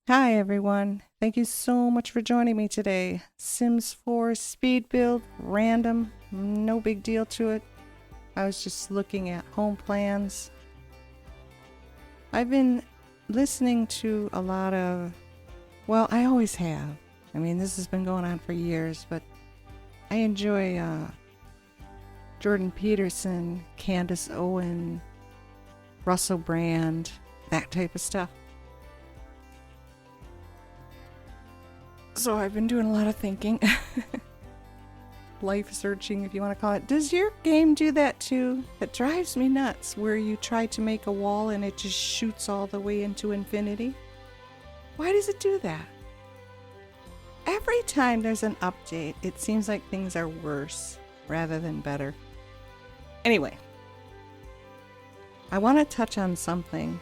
Hi everyone, thank you so much for joining me today. Sims 4 speed build, random, no big deal to it. I was just looking at home plans. I've been listening to a lot of, well, I always have. I mean, this has been going on for years, but I enjoy Jordan Peterson, Candace Owen, Russell Brand, that type of stuff. So I've been doing a lot of thinking. Life searching, if you want to call it. Does your game do that too? That drives me nuts, where you try to make a wall and it just shoots all the way into infinity. Why does it do that? Every time there's an update, it seems like things are worse rather than better. Anyway, I want to touch on something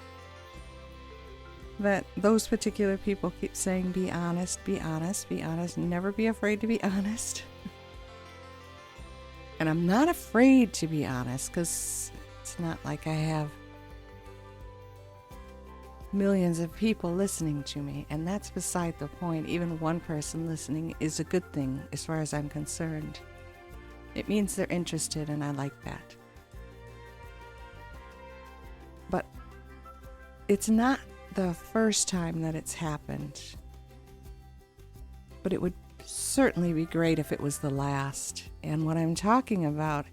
that those particular people keep saying: be honest, be honest, be honest, never be afraid to be honest. And I'm not afraid to be honest, because it's not like I have millions of people listening to me, and that's beside the point. Even one person listening is a good thing as far as I'm concerned. It means they're interested, and I like that. But it's not the first time that it's happened, but it would certainly be great if it was the last. And what I'm talking about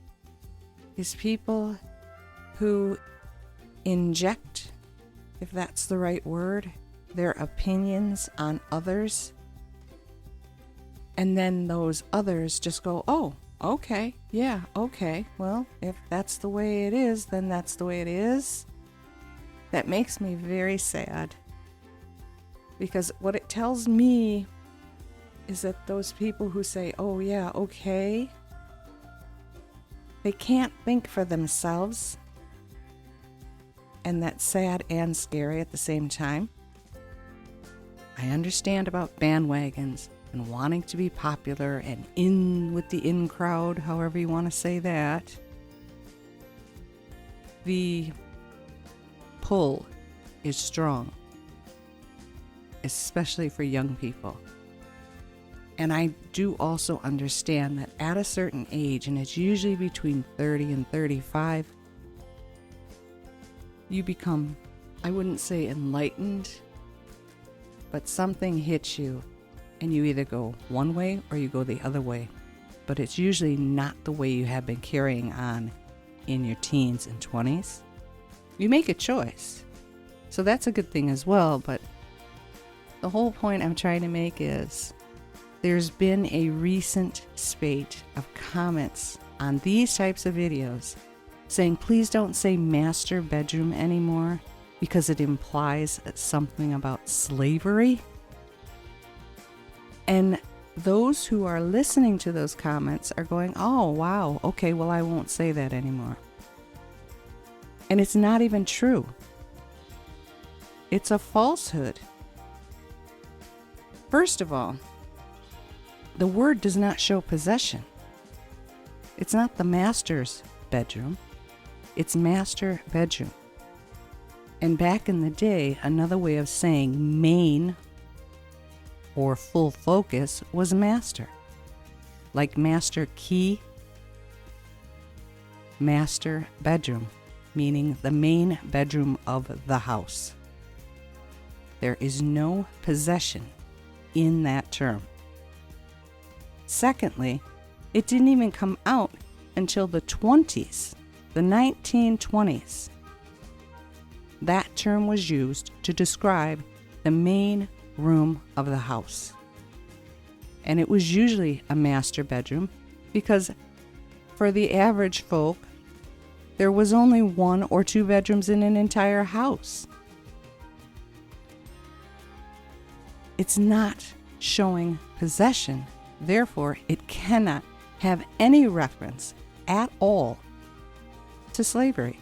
is people who inject, if that's the right word, their opinions on others, and then those others just go, oh, okay, yeah, okay, well, if that's the way it is, then that's the way it is. That makes me very sad, because what it tells me is that those people who say, oh yeah, okay, they can't think for themselves, and that's sad and scary at the same time. I understand about bandwagons and wanting to be popular and in with the in crowd, however you want to say that. The pull is strong, especially for young people. And I do also understand that at a certain age, and it's usually between 30 and 35, you become, I wouldn't say enlightened, but something hits you and you either go one way or you go the other way. But it's usually not the way you have been carrying on in your teens and 20s. You make a choice. So that's a good thing as well, but the whole point I'm trying to make is there's been a recent spate of comments on these types of videos saying, please don't say master bedroom anymore because it implies something about slavery. And those who are listening to those comments are going, oh, wow, okay, well, I won't say that anymore. And it's not even true. It's a falsehood. First of all, the word does not show possession. It's not the master's bedroom. It's master bedroom. And back in the day, another way of saying main or full focus was master. Like master key, master bedroom, meaning the main bedroom of the house. There is no possession in that term. Secondly, it didn't even come out until the 20s, the 1920s. That term was used to describe the main room of the house. And it was usually a master bedroom because for the average folk, there was only 1 or 2 bedrooms in an entire house. It's not showing possession. Therefore, it cannot have any reference at all to slavery.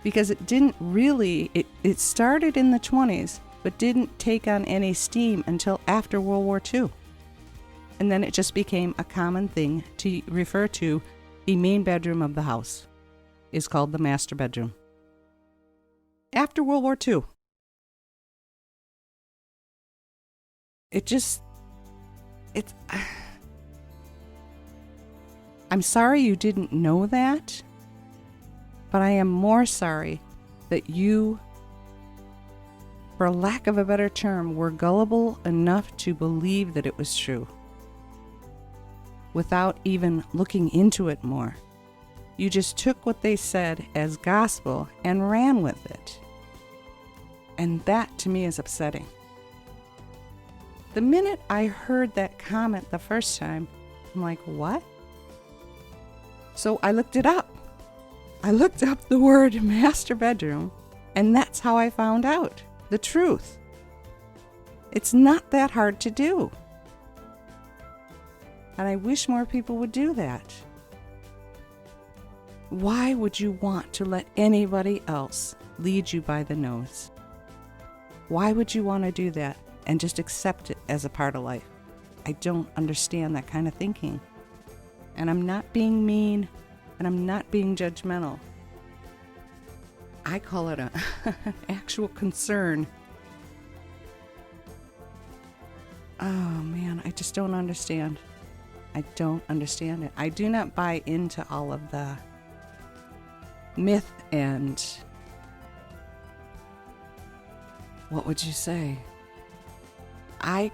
Because it didn't really, it started in the 20s, but didn't take on any steam until after World War II. And then it just became a common thing to refer to the main bedroom of the house is called the master bedroom. After World War II. it's, I'm sorry you didn't know that, but I am more sorry that you, for lack of a better term, were gullible enough to believe that it was true without even looking into it more. You just took what they said as gospel and ran with it. And that to me is upsetting. The minute I heard that comment the first time, I'm like, what? So I looked it up. I looked up the word master bedroom, and that's how I found out the truth. It's not that hard to do. And I wish more people would do that. Why would you want to let anybody else lead you by the nose? Why would you want to do that and just accept it as a part of life? I don't understand that kind of thinking. And I'm not being mean, and I'm not being judgmental. I call it an actual concern. Oh man, I just don't understand. I don't understand it. I do not buy into all of the myth and, what would you say? I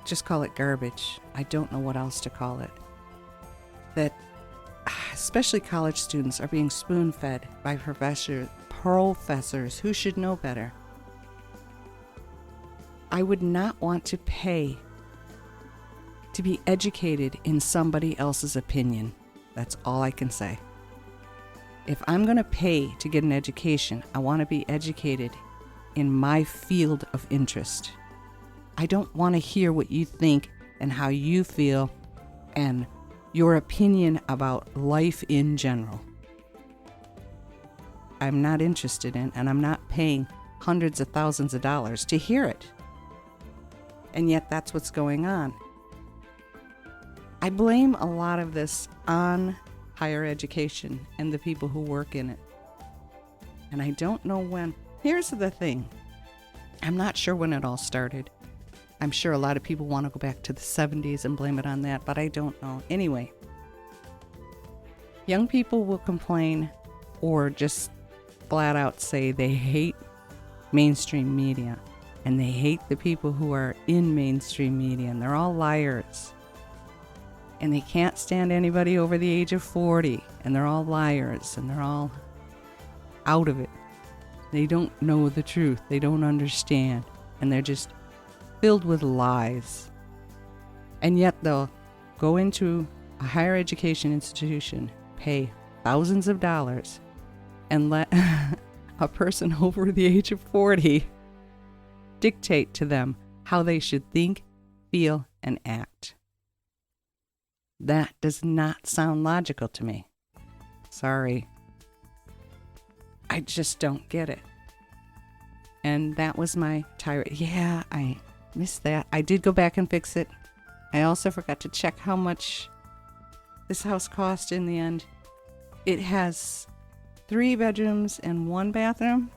just call it garbage. I don't know what else to call it. That especially college students are being spoon-fed by professors who should know better. I would not want to pay to be educated in somebody else's opinion. That's all I can say. If I'm going to pay to get an education, I want to be educated in my field of interest. I don't want to hear what you think and how you feel and your opinion about life in general. I'm not interested in, and I'm not paying hundreds of thousands of dollars to hear it. And yet that's what's going on. I blame a lot of this on higher education and the people who work in it. And I don't know when. Here's the thing. I'm not sure when it all started. I'm sure a lot of people want to go back to the 70s and blame it on that, but I don't know. Anyway, young people will complain or just flat out say they hate mainstream media and they hate the people who are in mainstream media, and they're all liars. And they can't stand anybody over the age of 40, and they're all liars, and they're all out of it. They don't know the truth. They don't understand, and they're just filled with lies. And yet they'll go into a higher education institution, pay thousands of dollars, and let a person over the age of 40 dictate to them how they should think, feel, and act. That does not sound logical to me. Sorry. I just don't get it. And that was my tirade. Yeah, I missed that. I did go back and fix it. I also forgot to check how much this house cost in the end. It has 3 bedrooms and 1 bathroom.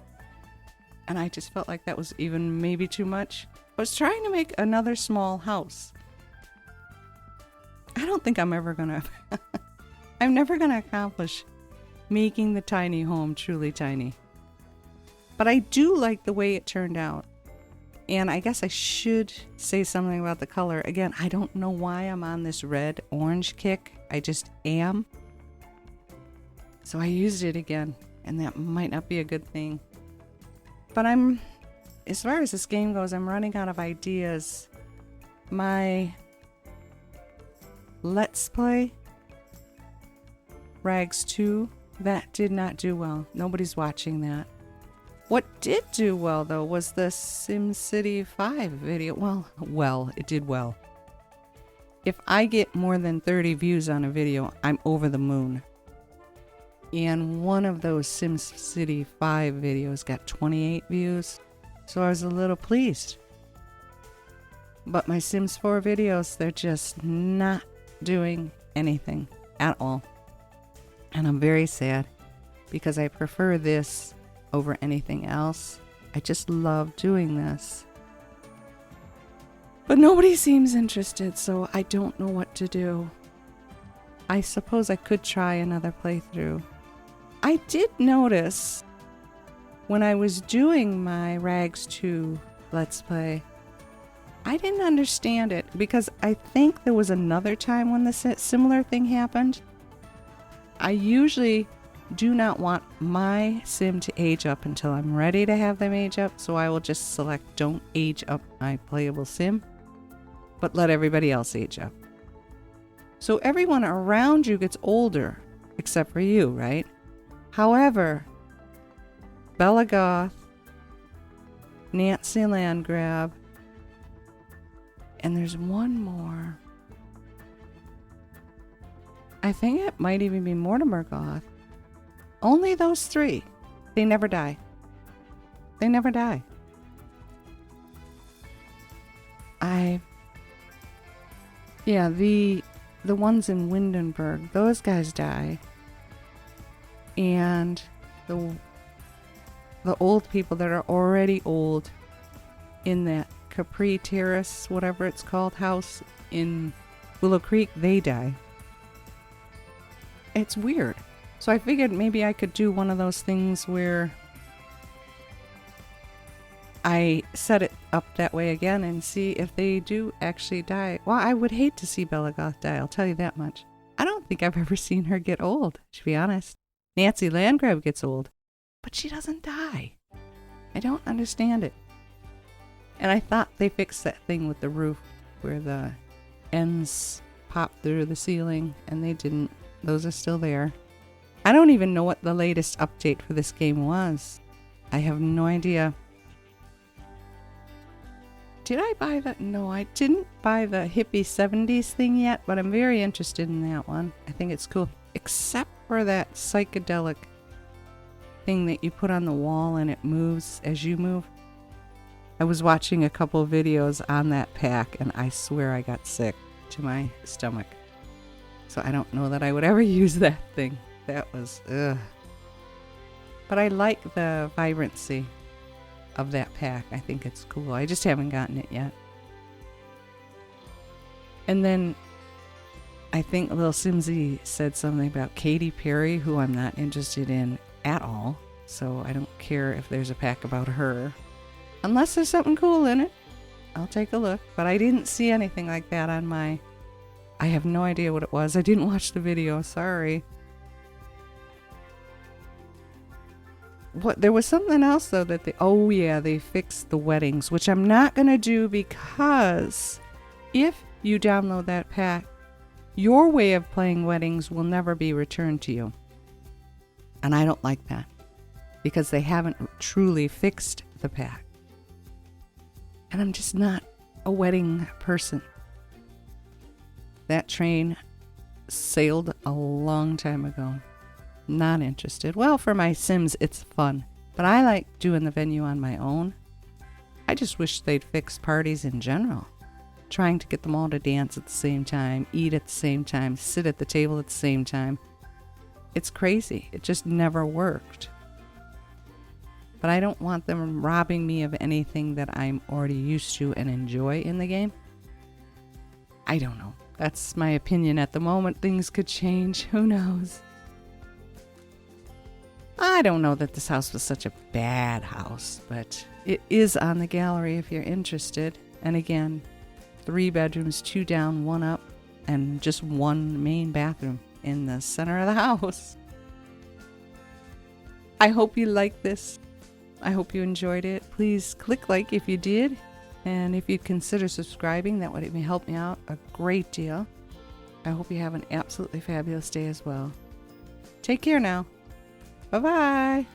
And I just felt like that was even maybe too much. I was trying to make another small house. I don't think I'm never going to accomplish making the tiny home truly tiny. But I do like the way it turned out. And I guess I should say something about the color. Again, I don't know why I'm on this red-orange kick. I just am. So I used it again, and that might not be a good thing. But as far as this game goes, I'm running out of ideas. My Let's Play, Rags 2, that did not do well. Nobody's watching that. What did do well, though, was the SimCity 5 video. Well, it did well. If I get more than 30 views on a video, I'm over the moon. And one of those SimCity 5 videos got 28 views, so I was a little pleased. But my Sims 4 videos, they're just not doing anything at all. And I'm very sad because I prefer this over anything else. I just love doing this. But nobody seems interested, so I don't know what to do. I suppose I could try another playthrough. I did notice when I was doing my Rags 2 Let's Play, I didn't understand it because I think there was another time when the similar thing happened. I usually do not want my sim to age up until I'm ready to have them age up, so I will just select don't age up my playable sim, but let everybody else age up. So everyone around you gets older, except for you, right? However, Bella Goth, Nancy Landgrab, and there's one more. I think it might even be Mortimer Goth. Only those three. They never die. They never die. Yeah, the ones in Windenburg, those guys die. And the old people that are already old in that Capri Terrace, whatever it's called, house in Willow Creek, they die. It's weird. So I figured maybe I could do one of those things where I set it up that way again and see if they do actually die. Well, I would hate to see Bella Goth die, I'll tell you that much. I don't think I've ever seen her get old, to be honest. Nancy Landgrab gets old, but she doesn't die. I don't understand it. And I thought they fixed that thing with the roof where the ends pop through the ceiling, and they didn't. Those are still there. I don't even know what the latest update for this game was. I have no idea. Did I buy that? No, I didn't buy the hippie 70s thing yet, but I'm very interested in that one. I think it's cool. Except for that psychedelic thing that you put on the wall and it moves as you move. I was watching a couple of videos on that pack and I swear I got sick to my stomach. So I don't know that I would ever use that thing. That was, ugh. But I like the vibrancy of that pack. I think it's cool. I just haven't gotten it yet. And then I think Lil Simsy said something about Katy Perry, who I'm not interested in at all. So I don't care if there's a pack about her. Unless there's something cool in it, I'll take a look. But I didn't see anything like that on my... I have no idea what it was. I didn't watch the video. Sorry. There was something else though that they fixed the weddings, which I'm not going to do because if you download that pack, your way of playing weddings will never be returned to you. And I don't like that because they haven't truly fixed the pack. And I'm just not a wedding person. That train sailed a long time ago. Not interested. Well, for my Sims, it's fun. But I like doing the venue on my own. I just wish they'd fix parties in general. Trying to get them all to dance at the same time, eat at the same time, sit at the table at the same time. It's crazy. It just never worked. But I don't want them robbing me of anything that I'm already used to and enjoy in the game. I don't know. That's my opinion at the moment. Things could change. Who knows? I don't know that this house was such a bad house, but it is on the gallery if you're interested. And again, 3 bedrooms, 2 down, 1 up, and just 1 main bathroom in the center of the house. I hope you liked this. I hope you enjoyed it. Please click like if you did. And if you'd consider subscribing, that would help me out a great deal. I hope you have an absolutely fabulous day as well. Take care now. Bye-bye.